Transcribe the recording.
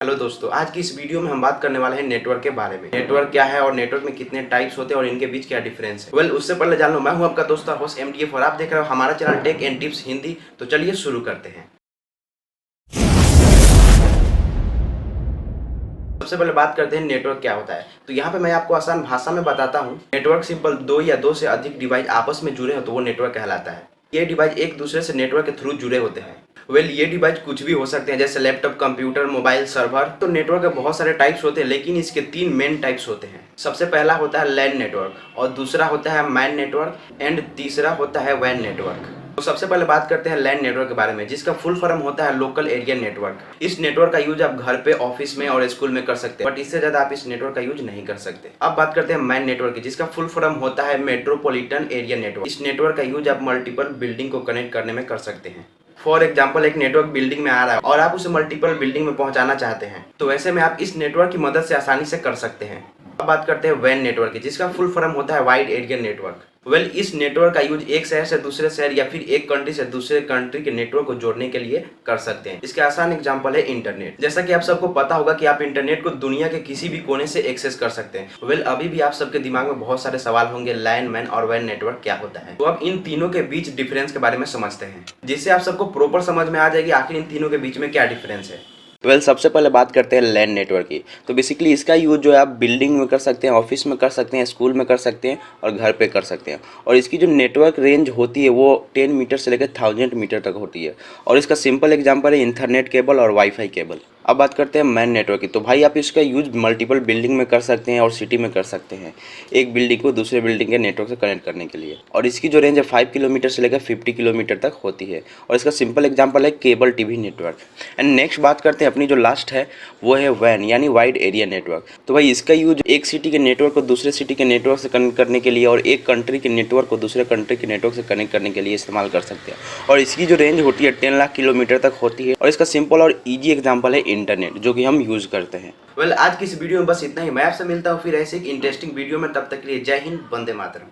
Hello दोस्तों, आज की इस वीडियो में हम बात करने वाले हैं नेटवर्क के बारे में। नेटवर्क क्या है और नेटवर्क में कितने टाइप्स होते हैं और इनके बीच क्या डिफरेंस है। उससे पहले जान लो, मैं हूं आपका दोस्त और होस्ट MTF और आप देख रहे हो हमारा channel tech and tips Hindi. तो चलिए शुरू करते हैं। सबसे पहले बात करते हैं नेटवर्क क्या होता है। तो यहाँ पे मैं आपको आसान भाषा में बताता हूँ। नेटवर्क सिंपल दो या दो से अधिक डिवाइस आपस में जुड़े हो तो वो नेटवर्क कहलाता है। ये डिवाइस एक दूसरे से नेटवर्क के थ्रू जुड़े होते हैं। ये डिवाइस कुछ भी हो सकते हैं, जैसे लैपटॉप, कंप्यूटर, मोबाइल, सर्वर। तो नेटवर्क के बहुत सारे टाइप्स होते हैं, लेकिन इसके तीन मेन टाइप्स होते हैं। सबसे पहला होता है लैन नेटवर्क, और दूसरा होता है मैन नेटवर्क, एंड तीसरा होता है वैन नेटवर्क। तो सबसे पहले बात करते हैं लैन नेटवर्क के बारे में, जिसका फुल फॉर्म होता है लोकल एरिया नेटवर्क। इस नेटवर्क का यूज आप घर पे, ऑफिस में और स्कूल में कर सकते हैं, बट इससे ज्यादा आप इस नेटवर्क का यूज नहीं कर सकते। अब बात करते हैं मैन नेटवर्क की, जिसका फुल फॉर्म होता है मेट्रोपॉलिटन एरिया नेटवर्क। इस नेटवर्क का यूज आप मल्टीपल बिल्डिंग को कनेक्ट करने में कर सकते हैं। फॉर एग्जाम्पल, एक नेटवर्क बिल्डिंग में आ रहा है और आप उसे मल्टीपल बिल्डिंग में पहुंचाना चाहते हैं, तो ऐसे में आप इस नेटवर्क की मदद से आसानी से कर सकते हैं। अब बात करते हैं वैन नेटवर्क की, जिसका फुल फॉर्म होता है वाइड एरिया नेटवर्क। इस नेटवर्क का यूज एक शहर से दूसरे शहर या फिर एक कंट्री से दूसरे कंट्री के नेटवर्क को जोड़ने के लिए कर सकते हैं। इसके आसान एग्जांपल है इंटरनेट। जैसा कि आप सबको पता होगा कि आप इंटरनेट को दुनिया के किसी भी कोने से एक्सेस कर सकते हैं। अभी भी आप सबके दिमाग में बहुत सारे सवाल होंगे, लैन, मैन और वैन नेटवर्क क्या होता है। तो अब इन तीनों के बीच डिफरेंस के बारे में समझते हैं, जिससे आप सबको प्रॉपर समझ में आ जाएगी आखिर इन तीनों के बीच में क्या डिफरेंस है। सबसे पहले बात करते हैं लैन नेटवर्क की। तो बेसिकली इसका यूज जो है आप बिल्डिंग में कर सकते हैं, ऑफिस में कर सकते हैं, स्कूल में कर सकते हैं और घर पे कर सकते हैं। और इसकी जो नेटवर्क रेंज होती है वो 10 मीटर से लेकर 1000 मीटर तक होती है। और इसका सिंपल एग्जांपल है इंटरनेट केबल और वाईफाई केबल। अब बात करते हैं मैन नेटवर्क की। तो भाई आप इसका यूज मल्टीपल बिल्डिंग में कर सकते हैं और सिटी में कर सकते हैं, एक बिल्डिंग को दूसरे बिल्डिंग के नेटवर्क से कनेक्ट करने के लिए। और इसकी जो रेंज है 5 किलोमीटर से लेकर 50 किलोमीटर तक होती है। और इसका सिंपल एग्जांपल है cable TV network. And next बात करते हैं अपनी जो लास्ट है वो है वैन, यानी वाइड एरिया नेटवर्क। तो भाई इसका यूज एक सिटी के नेटवर्क को दूसरे सिटी के नेटवर्क से कनेक्ट करने के लिए और एक कंट्री के नेटवर्क को दूसरे कंट्री के नेटवर्क से कनेक्ट करने के लिए इस्तेमाल कर सकते हैं। और इसकी जो रेंज होती है 10 लाख किलोमीटर तक होती है। और इसका सिंपल और ईजी एग्जाम्पल है इंटरनेट, जो कि हम यूज करते हैं। आज की इस वीडियो में बस इतना ही। मैं आपसे मिलता हूँ फिर ऐसे एक इंटरेस्टिंग वीडियो में। तब तक के लिए जय हिंद, वंदे मातरम।